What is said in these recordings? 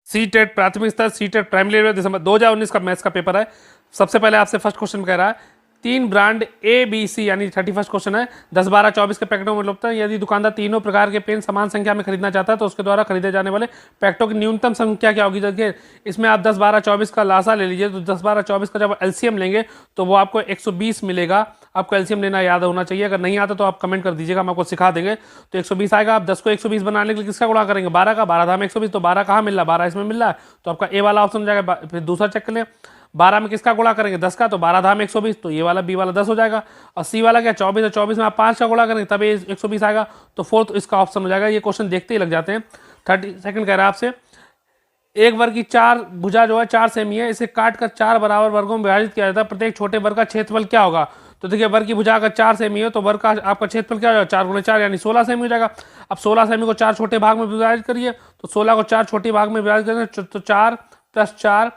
CTET प्राथमिक स्तर, CTET primary level, दिसंबर 2019 का मैथ्स का पेपर है। सबसे पहले आपसे फर्स्ट क्वेश्चन कह रहा है 3 ब्रांड ए बी सी यानी 31 क्वेश्चन है 10, 12, 24 के पैकेटों में उपलब्ध है। यदि दुकानदार तीनों प्रकार के पेन समान संख्या में खरीदना चाहता है तो उसके द्वारा खरीदे जाने वाले पैकेटों की न्यूनतम संख्या क्या होगी। देखिए इसमें आप 10, 12, 24 का लासा ले लीजिए तो 10, 12, 24 का जब एलसीएम लेंगे तो वो आपको 120 मिलेगा। आपको एलसीएम लेना याद होना चाहिए, अगर नहीं आता तो आप कमेंट कर दीजिएगा, हम आपको सिखा देंगे। तो 120 आएगा। आप 10 को 120 बनाने के लिए किसका गुणा करेंगे, 12 का। 12 धाम 120 तो 12 कहाँ मिल रहा है, 12 इसमें मिल रहा है, तो आपका ए वाला ऑप्शन हो जाएगा। फिर दूसरा चेक कर लें, 12 में किसका गुणा करेंगे, 10 का, तो 12 धाम 120 तो ये वाला बी वाला 10 हो जाएगा। और सी वाला क्या 24 है, 24 में आप 5 का गुणा करेंगे तब ये 120 आएगा, तो फोर्थ इसका ऑप्शन हो जाएगा। ये क्वेश्चन देखते ही लग जाते हैं। 30 सेकंड कह रहा है आपसे, एक वर्ग की 4 भुजा जो है 4 सेमी है, इसे काट कर 4 बराबर वर्गों में विभाजित किया जाता है, प्रत्येक छोटे वर्ग का क्षेत्रफल क्या होगा। तो देखिए वर्ग की भुजा अगर 4 सेमी है तो वर्ग का आपका क्षेत्रफल क्या हो जाएगा, 4 गुणे 4 यानी 16 सेमी हो जाएगा। अब 16 सेमी को 4 छोटे भाग में विभाजित करिए, तो 16 को 4 छोटे भाग में विभाजित करेंगे तो 4 + 4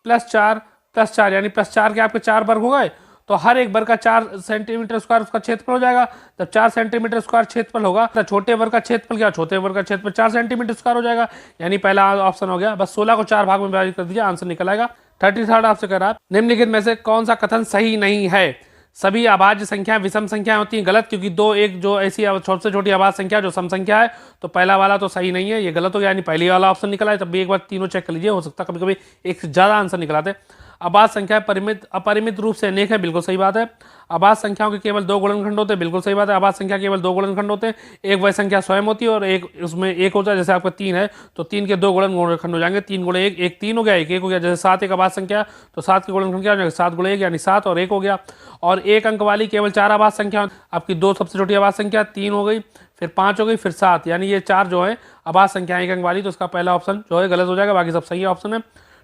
+ 4 + 4 यानी +4 के आपके 4 वर्ग हो गए। तो हर एक वर्ग का 4 सेंटीमीटर स्क्वायर उसका क्षेत्रफल हो जाएगा। जब 4 सेंटीमीटर स्क्वायर क्षेत्रफल होगा तो छोटे वर्ग का क्षेत्रफल क्या, छोटे वर्ग का क्षेत्रफल 4 सेंटीमीटर स्क्वायर हो जाएगा, यानी पहला ऑप्शन हो गया। बस 16 को 4 भाग में विभाजित कर दीजिए, आंसर निकल आएगा। 33 आपसे कह रहा है, निम्नलिखित में से कौन सा कथन सही नहीं है। सभी अभाज्य संख्या विषम संख्या होती है, गलत, क्योंकि दो एक जो ऐसी सबसे छोटी अभाज्य संख्या जो सम संख्या है, तो पहला वाला तो सही नहीं है, ये गलत हो गया, यानी पहली वाला ऑप्शन निकला है। तब भी एक बार तीनों चेक कर लीजिए, हो सकता है कभी कभी एक से ज्यादा आंसर निकलाते। अभाज्य संख्या परिमित अपरिमित रूप से अनेक है, बिल्कुल सही बात है। अभाज्य संख्याओं के केवल 2 गुणनखंड होते हैं, बिल्कुल सही बात है। अभाज्य संख्या केवल 2 गुणनखंड होते हैं, एक वह संख्या स्वयं होती है और एक उसमें एक होता है। जैसे आपका 3 है तो 3 के 2 गुणनखंड हो जाएंगे, 3 गुणे 1, 1 3 हो गया, 1 1 हो गया। जैसे 7 एक अभाज्य संख्या है तो 7 के गुणनखंड क्या हो जाएगा, 7 गुणे 1 यानी 7 और 1 हो गया। और 1 अंक वाली केवल 4 अभाज्य संख्या, आपकी 2 सबसे छोटी अभाज्य संख्या 3 हो गई, फिर 5 हो गई, फिर 7, यानी ये 4 जो है अभाज्य संख्या 1 अंक वाली, तो उसका पहला ऑप्शन जो है गलत हो जाएगा, बाकी सब सही ऑप्शन है।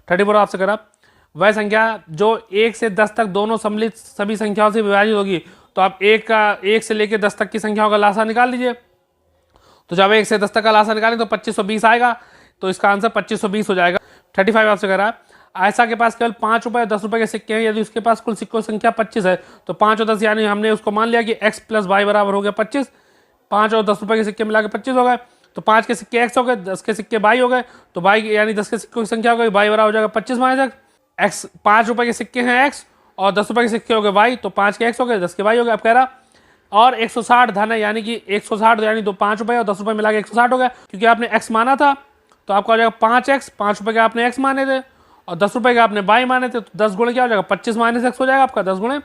34 आपसे करा, वह संख्या जो 1 से 10 तक दोनों सम्मिलित सभी संख्याओं से विभाजित होगी। तो आप 1 से लेकर 10 तक की संख्याओं का लासा निकाल लीजिए। तो जब 1 से 10 तक का लासा निकालें तो 2520 आएगा, तो इसका आंसर 2520 हो जाएगा। 35 आपसे कह रहा है, आयशा के पास केवल 5 रुपए 10 रुपए के सिक्के हैं, यदि उसके पास कुल सिक्कों की संख्या 25 है तो 5 और 10 यानी हमने उसको मान लिया कि x + y बराबर हो गया 25। 5 और 10 रुपए के सिक्के मिला के 25 हो गए, तो 5 के सिक्के x हो गए, 10 के सिक्के y हो गए, तो y यानी 10 के सिक्कों की संख्या हो गई, y बराबर हो जाएगा 25 - x। 5 रुपए के सिक्के हैं x और 10 रुपए के सिक्के हो गए y, तो 5 के x हो गए, 10 के y हो गए। अब कह रहा और 160 धन है, यानी कि 160 यानी 5 रुपए और 10 रुपए मिला के 160 हो गया, क्योंकि आपने x माना था तो आपका हो जाएगा 5x, 5 रुपए के आपने x माने थे और 10 रुपए के आपने y माने थे, तो 10 गुणे क्या हो जाएगा 25 - x हो जाएगा आपका, 10 गुणे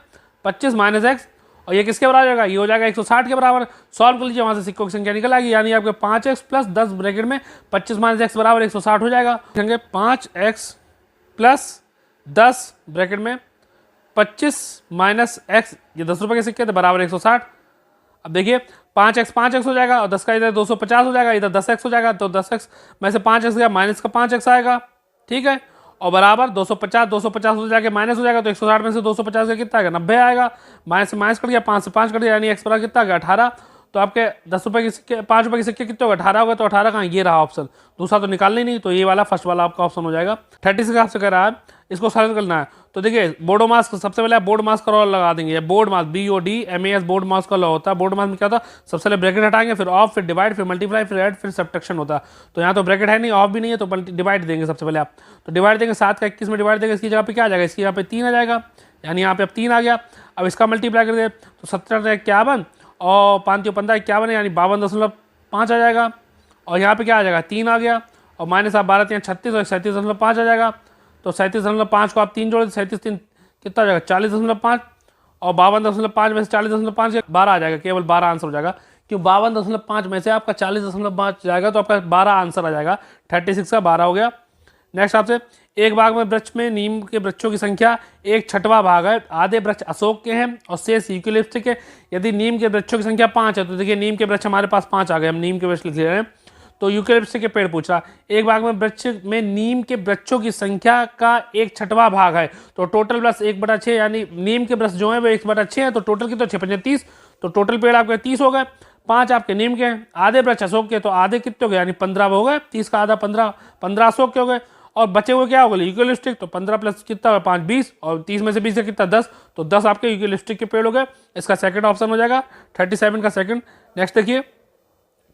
25 - x, और ये किसके बराबर हो जाएगा, ये हो जाएगा 160 के बराबर। सॉल्व कर लीजिए, वहां से सिक्कों की संख्या निकल आएगी, यानी आपके 5x + 10 ब्रैकेट में 25 - x बराबर 160 हो जाएगा। 5x + 10 ब्रैकेट में 25 - x, ये 10 रुपए के सिक्के थे, बराबर 160। अब देखिए 5x 5x हो जाएगा और 10 का इधर 250 हो जाएगा, इधर 10x हो जाएगा, तो 10x में से 5x गया माइनस का 5x आएगा, ठीक है, और बराबर 250 हो जाएगा माइनस हो जाएगा, तो 160 में से 250 का कितना आएगा 90 आएगा, माइनस से माइनस कट गया, 5 से 5 कट गया, यानी x बराबर कितना आ गया 18। तो आपके 10 रुपए के सिक्के 5 रुपए के सिक्के कितने हो गए 18 हो गए, तो 18 कहाँ, ये रहा ऑप्शन, दूसरा तो निकालना ही नहीं, तो ये वाला फर्स्ट वाला आपका ऑप्शन हो जाएगा। 36 आपसे कह रहा है, इसको सॉल्व करना है। तो देखिए बोर्डो मास, सबसे पहले बोर्ड मास का लॉ लगा देंगे, बोर्ड मास BOD MAS बोर्ड मास का लॉ होता है। बोर्ड मास में क्या होता है, सबसे पहले ब्रैकेट हटाएंगे, फिर ऑफ, फिर डिवाइड, फिर मल्टीप्लाई, फिर ऐड, फिर सब्ट्रैक्शन होता है। तो यहाँ तो ब्रैकेट है नहीं, ऑफ भी नहीं है, तो डिवाइड देंगे सबसे पहले आप, तो डिवाइड देंगे 7 का 21 में डिवाइड देंगे, इसकी जगह पे क्या आ जाएगा, इसकी जगह पे 3 आ जाएगा, यानी यहाँ पे अब 3 आ गया। अब इसका मल्टीप्लाई कर दे तो 17 51 और 5 15 51 यानी 52.5 आ जाएगा, और यहाँ पे क्या आ जाएगा 3 आ गया, और माइनस आप 12 3 36 और 37.5 आ जाएगा, तो 37.5 को आप 3 जोड़े 37 3 कितना आ जाएगा 40.5, और 52.5 में से 40.5 12 आ जाएगा, केवल 12 आंसर हो जाएगा, क्यों 52.5 में से आपका 40.5 जाएगा तो आपका 12 आंसर आ जाएगा। 36 का 12 हो गया। नेक्स्ट आपसे, एक बाग में वृक्ष में नीम के वृक्षों की संख्या 1/6 भाग है, आधे वृक्ष अशोक के हैं और शेष यूकेलिप्टस के। यदि नीम के वृक्षों की संख्या 5 है, तो देखिए नीम के वृक्ष हमारे पास 5 आ गए, हम नीम के वृक्ष लिख ले रहे हैं। तो यूकेलिप्टस के पेड़ पूछा, एक बाग में वृक्ष में नीम के वृक्षों की संख्या का 1/6 भाग है, तो टोटल वृक्ष 1/6, यानी नीम के वृक्ष जो है वो 1/6 है, तो टोटल कितने 6 5 30, तो टोटल पेड़ आपके 30 हो गए। 5 आपके नीम के, आधे वृक्ष अशोक के, तो आधे कितने हो गए, यानी 15 हो गए, 30 का आधा 15 अशोक के हो गए, और बचे हुए क्या हो गए यूकेलिप्टिक, तो 15 प्लस कितना हुआ 5 20, और 30 में से 20 से कितना 10, तो 10 आपके यूकेलिप्टिक के पेड़ हो गए। इसका सेकंड ऑप्शन हो जाएगा 37 का सेकंड। नेक्स्ट देखिए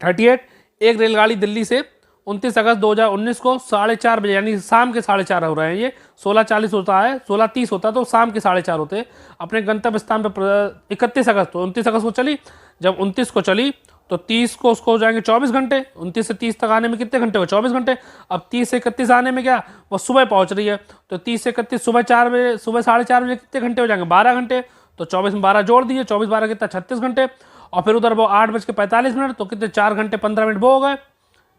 38, एक रेलगाड़ी दिल्ली से 29 अगस्त 2019 को 4:30 बजे, यानी शाम के 4:30 हो रहे हैं ये। 16:40 होता है, 16:30 होता है, तो शाम के 4:30 होते हैं अपने गंतव्य स्थान पर। 31 अगस्त, तो 29 अगस्त को चली, जब 29 को चली तो 30 को उसको हो जाएंगे 24 घंटे। 29 से 30 तक आने में कितने घंटे हो? 24 घंटे। अब 30 से 31 आने में क्या, वो सुबह पहुंच रही है, तो 30 से 31 सुबह 4 बजे, सुबह 4:30 बजे कितने घंटे हो जाएंगे? 12 घंटे। तो 24 में 12 जोड़ दिए, 24 12 कितना, 36 घंटे। और फिर उधर वो 8:45, तो कितने, 4 घंटे 15 मिनट वो हो गए।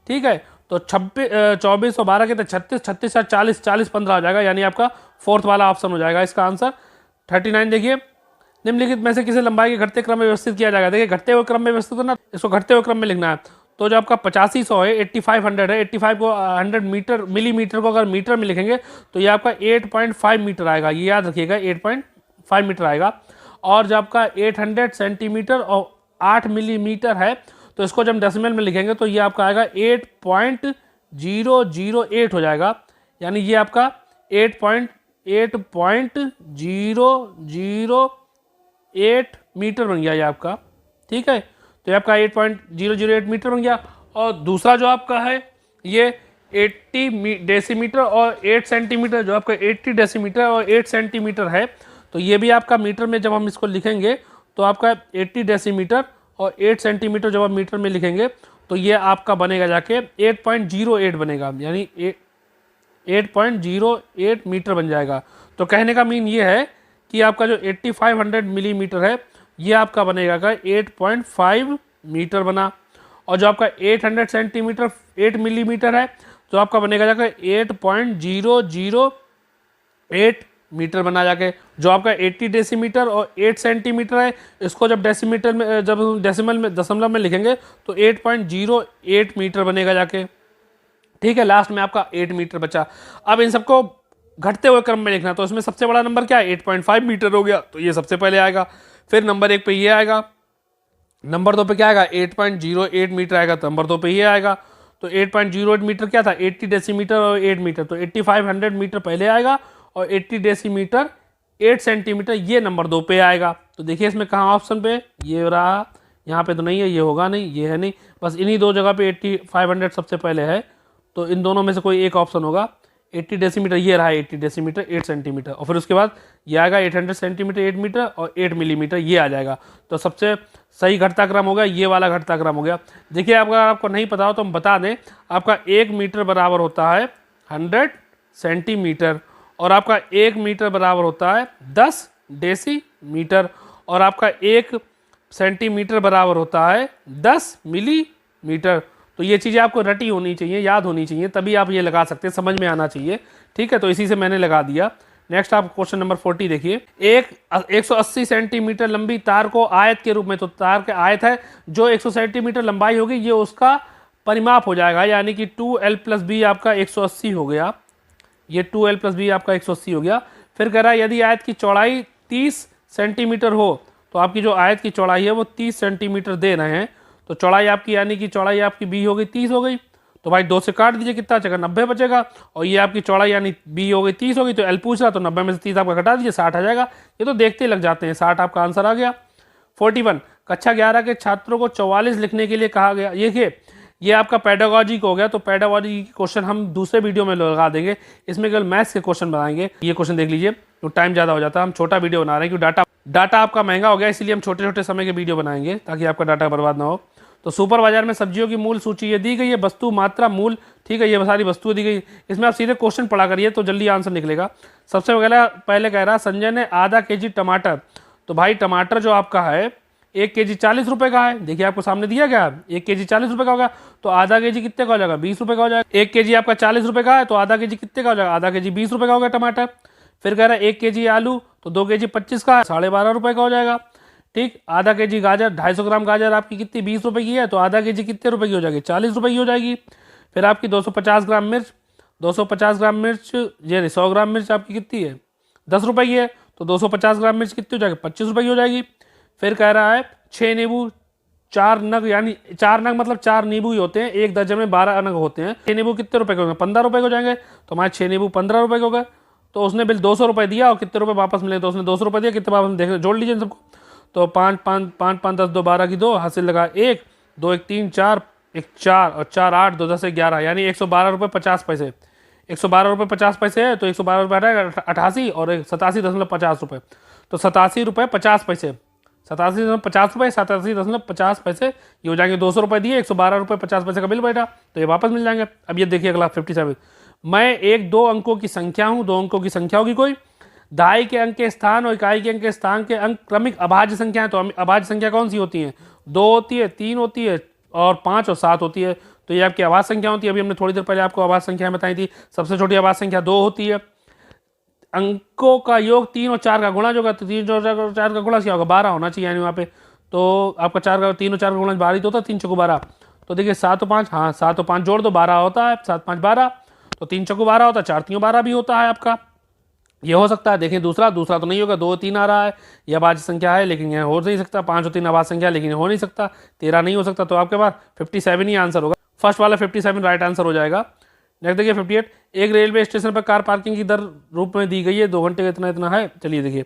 ठीक है, तो 24 और 12 कितने, 36, 36 40, 40 15 हो जाएगा, यानी आपका फोर्थ वाला ऑप्शन हो जाएगा इसका आंसर। 39 देखिए, निम्नलिखित में से किसे लंबाई के घटते क्रम में व्यवस्थित किया जाएगा? देखिए घटते हुए क्रम में व्यवस्थित करना, इसको घटते हुए क्रम में लिखना है। तो जो आपका 8500 है, 8500 है, 85 को 100 मीटर, मिलीमीटर को अगर मीटर में लिखेंगे तो ये आपका 8.5 मीटर आएगा, ये याद रखिएगा, 8.5 मीटर आएगा। और जो आपका 800 सेंटीमीटर और 8 मिलीमीटर है, तो इसको जब डेसिमल में लिखेंगे तो ये आपका आएगा 8.008 हो जाएगा, यानी ये आपका 8.008 मीटर बन गया ये आपका। ठीक है, तो ये आपका 8.008 मीटर बन गया। और दूसरा जो आपका है ये 80 डेसीमीटर और 8 सेंटीमीटर, जो आपका 80 डेसीमीटर और 8 सेंटीमीटर है, तो ये भी आपका मीटर में जब हम इसको लिखेंगे तो आपका 80 डेसीमीटर और 8 सेंटीमीटर जब आप मीटर में लिखेंगे तो ये आपका बनेगा जाके 8.08 बनेगा, यानी 8.08 मीटर बन जाएगा। तो कहने का मीन ये है कि आपका जो 8500 मिलीमीटर है ये आपका बनेगा का 8.5 मीटर बना। और जो आपका 800 सेंटीमीटर 8 मिलीमीटर है तो आपका बनेगा जाकर 8.008 मीटर बना जाके। जो आपका 80 डेसीमीटर और 8 सेंटीमीटर है, इसको जब डेसीमीटर में, जब डेसिमल में, दशमलव में लिखेंगे तो 8.08 मीटर बनेगा जाके। ठीक है, लास्ट में आपका 8 मीटर बचा। अब इन सबको घटते हुए क्रम में लिखना, तो इसमें सबसे बड़ा नंबर क्या है? 8.5 मीटर हो गया, तो ये सबसे पहले आएगा। फिर नंबर 1 पे ये आएगा, नंबर 2 पे क्या आएगा? 8.08 मीटर आएगा, तो नंबर 2 पे ये आएगा। तो 8.08 मीटर क्या था? 80 डेसीमीटर और 8 मीटर, तो 8500 मीटर पहले आएगा और 80 डेसीमीटर 8 सेंटीमीटर ये नंबर 2 पे आएगा। तो देखिए इसमें कहाँ ऑप्शन पे ये रहा, यहाँ पे तो नहीं है, ये होगा नहीं, ये है नहीं, बस इन्हीं दो जगह पे 8500 सबसे पहले है, तो इन दोनों में से कोई एक ऑप्शन होगा। 80 डेसीमीटर ये रहा, 80 डेसीमीटर 8 सेंटीमीटर, और फिर उसके बाद ये आएगा 800 सेंटीमीटर 8 मीटर और 8 मिलीमीटर ये आ जाएगा। तो सबसे सही घटता क्रम हो गया ये वाला घटता क्रम हो गया। देखिए अगर आपको नहीं पता हो तो हम बता दें, आपका 1 मीटर बराबर होता है 100 सेंटीमीटर, और आपका 1 मीटर बराबर होता है 10 डेसीमीटर, और आपका 1 सेंटीमीटर बराबर होता है 10 मिलीमीटर। तो ये चीज़ें आपको रटी होनी चाहिए, याद होनी चाहिए, तभी आप ये लगा सकते हैं, समझ में आना चाहिए। ठीक है, तो इसी से मैंने लगा दिया। नेक्स्ट आप क्वेश्चन नंबर 40 देखिए। 180 सेंटीमीटर लंबी तार को आयत के रूप में, तो तार के आयत है, जो 100 सेंटीमीटर लंबाई होगी ये उसका परिमाप हो जाएगा, यानी कि 2l + b आपका 180 हो गया, ये 2l + b आपका 180 हो गया। फिर कह रहा है यदि आयत की चौड़ाई 30 सेंटीमीटर हो, तो आपकी जो आयत की चौड़ाई है वो 30 सेंटीमीटर दे रहे हैं, तो चौड़ाई आपकी, यानी कि चौड़ाई आपकी b हो गई 30 हो गई, तो भाई 2 से काट दीजिए, कितना बचेगा? 90 बचेगा। और ये आपकी चौड़ाई यानी b हो गई 30 हो गई, तो l पूछ रहा, तो 90 में से 30 आपका घटा दीजिए, 60 आ जाएगा। ये तो देखते ही लग जाते हैं, 60 आपका आंसर आ गया। 41 कक्षा 11 के छात्रों को 44 लिखने के लिए कहा गया। ये आपका पेडागॉजी को हो गया, तो पेडागॉजी के क्वेश्चन हम दूसरे वीडियो में लगा देंगे, इसमें केवल मैथ्स के क्वेश्चन बनाएंगे। ये क्वेश्चन देख लीजिए, तो टाइम ज़्यादा हो जाता है, हम छोटा वीडियो बना रहे हैं क्योंकि डाटा आपका महंगा हो गया, इसलिए हम छोटे छोटे समय के वीडियो बनाएंगे ताकि आपका डाटा बर्बाद ना हो। तो सुपर बाजार में सब्जियों की मूल सूची ये दी गई है, वस्तु मात्रा मूल, ठीक है, ये सारी वस्तुएं दी गई। इसमें आप सीधे क्वेश्चन पढ़ा करिए तो जल्दी आंसर निकलेगा। सबसे पहले कह रहा संजय ने आधा kg टमाटर, तो भाई टमाटर जो आपका है 1 kg 40 रुपये का है, देखिए आपको सामने दिया गया 1 kg 40 रुपये का होगा, तो आधा kg कितने का हो जाएगा? 20 रुपये का हो जाएगा। 1 kg आपका 40 रुपये का है, तो आधा kg कितने का हो जाएगा? आधा kg 20 रुपये का होगा टमाटर। फिर कह रहा है 1 kg आलू, तो 2 kg 25 का, 12.5 रुपये का हो जाएगा। ठीक, आधा kg गाजर, 250 ग्राम गाजर आपकी कितनी 20 रुपये की है, तो आधा kg कितने रुपये की हो जाएगी? 40 रुपये की हो जाएगी। फिर आपकी 250 ग्राम मिर्च, 250 ग्राम मिर्च, ये 100 ग्राम मिर्च आपकी कितनी है? 10 रुपये की है, तो 250 ग्राम मिर्च कितनी हो जाएगी? 25 रुपये की हो जाएगी। फिर कह रहा है 6 नींबू 4 नग, यानी 4 नग मतलब 4 नींबू ही होते हैं, एक दर्जन में 12 नग होते हैं। 6 नींबू कितने रुपए के होंगे? 15 रुपये के हो जाएंगे, तो हमारे 6 नींबू 15 रुपये के हो गए। तो उसने बिल 200 रुपये दिया और कितने रुपये वापस मिले? तो उसने 200 रुपये दिया, कितने वापस देख जोड़ लीजिए सबको। तो 5 5 5 5 10 2 12 की 2 हासिल लगा 1 2 1 3 4 एक 4 और 4 8, 2 10 11, यानी 112 रुपये 50 पैसे। 112 रुपये 50 पैसे है तो 112 रुपये हटाएगा 88 और 87.50 रुपये, तो 87 रुपये 50 पैसे, 87.50 रुपये, 87.50 पैसे, ये हो जाएंगे 200 रुपये दिए, 112 रुपये 50 पैसे का बिल बैठा, तो ये वापस मिल जाएंगे। अब ये देखिए अगला 57, मैं एक 2 अंकों की संख्या हूँ, 2 अंकों की संख्या होगी कोई, दहाई के अंक के स्थान और इकाई के अंक के स्थान के अंक क्रमिक अभाज्य संख्या है, तो अभाज्य संख्या कौन सी होती है? 2 होती है, 3 होती है और 5 और 7 होती है, तो ये आपकी अभाज्य संख्या होती है। अभी हमने थोड़ी देर पहले आपको अभाज्य संख्या बताई थी, सबसे छोटी अभाज्य संख्या 2 होती है। अंकों का योग 3 और 4 का गुणा जो होगा, तो 3 और 4 का गुणा क्या होगा? 12 होना चाहिए, यानी वहाँ पे तो आपका 3 और 4 का गुणा 12 ही तो होता है, 3 चौको 12, तो देखिए 7 और 5, हाँ 7 और 5 जोड़ दो 12 होता है, 7 5 12, तो 3 चौको 12 होता है, 4 3 12 भी होता है आपका, ये हो सकता है। देखिए दूसरा तो नहीं होगा, 2 3 आ रहा है, यह अभाज्य संख्या है लेकिन यह हो नहीं सकता, 5 और 3 अभाज्य संख्या लेकिन हो नहीं सकता, 13 नहीं हो सकता, तो आपके पास 57 ही आंसर होगा। फर्स्ट वाला 57 राइट आंसर हो जाएगा। नेक्स्ट देखिए 58, एक रेलवे स्टेशन पर कार पार्किंग की दर रूप में दी गई है, 2 घंटे का इतना इतना है। चलिए देखिए,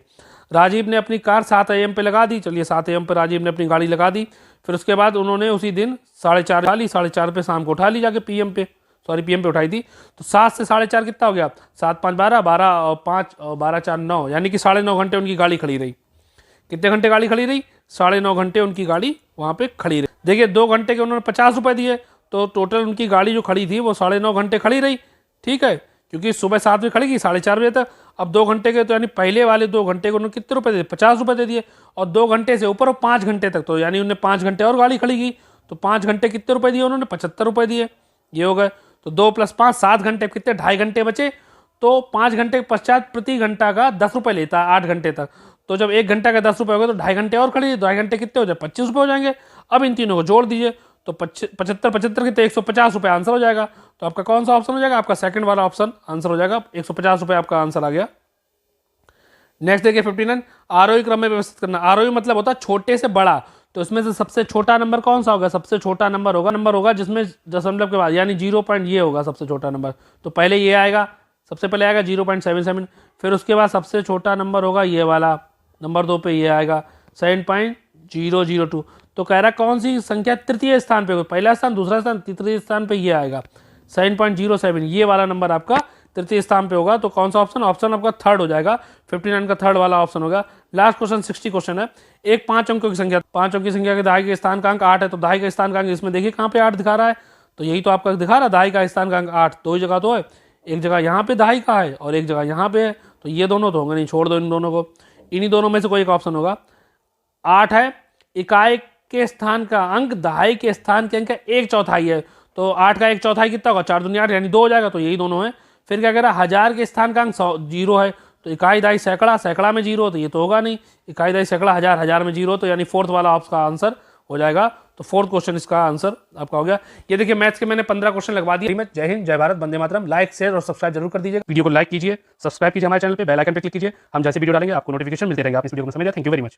राजीव ने अपनी कार 7 AM पे लगा दी, चलिए 7 AM पे राजीव ने अपनी गाड़ी लगा दी, फिर उसके बाद उन्होंने उसी दिन 4:30 उठा ली, 4:30 पे शाम को उठा ली जाके PM पे उठाई थी, तो 7 से 4:30 कितना हो गया? 7 5 12, 12 और 5 और 12 4 9, यानी कि 9.5 घंटे उनकी गाड़ी खड़ी रही। कितने घंटे गाड़ी खड़ी रही? 9.5 घंटे उनकी गाड़ी वहाँ पे खड़ी रही। देखिए 2 घंटे के उन्होंने 50 रुपये दिए, तो टोटल उनकी गाड़ी जो खड़ी थी वो 9.5 घंटे खड़ी रही, ठीक है, क्योंकि सुबह 7 बजे खड़ी की 4:30 बजे तक। अब 2 घंटे के तो यानी पहले वाले 2 घंटे को उन्होंने कितने रुपए दे? 50 रुपये दे दिए, और 2 घंटे से ऊपर 5 घंटे तक, तो यानी उन्होंने 5 घंटे और गाड़ी खड़ी की, तो 5 घंटे कितने रुपए दिए उन्होंने? 75 रुपये दिए, ये हो गए। तो 2 + 5 7 घंटे, कितने? 2.5 घंटे बचे, तो 5 घंटे के पश्चात प्रति घंटा का 10 रुपये लेता है 8 घंटे तक, तो जब 1 घंटा का 10 रुपये होगा तो 2.5 घंटे और खड़ी, 2.5 घंटे कितने हो जाए? 25 रुपये हो जाएंगे। अब इन तीनों को जोड़ दीजिए, तो 75 कितने? 150 रुपये आंसर हो जाएगा। तो आपका कौन सा ऑप्शन हो जाएगा? आपका सेकंड वाला ऑप्शन आंसर हो जाएगा, 150 रुपये आपका आंसर आ गया। नेक्स्ट देखिए 59, आरोही क्रम में व्यवस्थित करना। आरोही मतलब होता है छोटे से बड़ा, तो इसमें से सबसे छोटा नंबर कौन सा होगा? सबसे छोटा नंबर होगा जिसमें दशमलव के बाद, यानी 0 पॉइंट ये होगा सबसे छोटा नंबर, तो पहले ये आएगा, सबसे पहले आएगा 0.77, फिर उसके बाद सबसे छोटा नंबर होगा ये वाला, नंबर 2 पे ये आएगा 7.002। तो कह रहा कौन सी संख्या तृतीय स्थान पे? पहला स्थान, दूसरा स्थान, तृतीय स्थान पे ये आएगा 7.07, ये वाला नंबर आपका तृतीय स्थान पे होगा। तो कौन सा ऑप्शन? ऑप्शन आपका थर्ड हो जाएगा, 59 का थर्ड वाला ऑप्शन होगा। लास्ट क्वेश्चन 60 क्वेश्चन है, एक 5 अंकों की संख्या, 5 अंकों की संख्या के दहाई के स्थान का अंक 8 है, तो दहाई का स्थान का अंक इसमें देखिए कहाँ पे 8 दिखा रहा है, तो यही तो आपका दिखा रहा है, दहाई का स्थान का अंक 8, 2 ही जगह तो है, एक जगह यहाँ पे दहाई का है और एक जगह यहाँ पे है, तो ये दोनों तो होंगे नहीं, छोड़ दो इन दोनों को, इन्हीं दोनों में से कोई एक ऑप्शन होगा। 8 है, इकाई के स्थान का अंक दहाई के स्थान के अंक का 1/4 है, तो 8 का 1/4 कितना होगा? 4 दूनी 8, यानी 2 हो जाएगा, तो यही दोनों है। फिर क्या कह रहा है? 1000 के स्थान का अंक 0 है, तो इकाई दहाई सैकड़ा, सैकड़ा में 0, तो ये तो होगा नहीं, इकाई दहाई सैकड़ा, 1000, 1000 में 0, तो यानी फोर्थ वाला आपका आंसर हो जाएगा। तो फोर्थ क्वेश्चन इसका आंसर आपका हो गया। ये देखिए मैथ्स के मैंने 15 क्वेश्चन लगवा दिए। जय हिंद, जय भारत, वंदे मातरम। लाइक, शेयर और सब्सक्राइब जरूर कर दीजिए। वीडियो को लाइक कीजिए, सब्सक्राइब कीजिए हमारे चैनल पे, बेल आइकन पे क्लिक कीजिए, हम जैसे वीडियो डालेंगे आपको नोटिफिकेशन मिलते रहेंगे। आप इस वीडियो को समझ जाए। Thank you very much.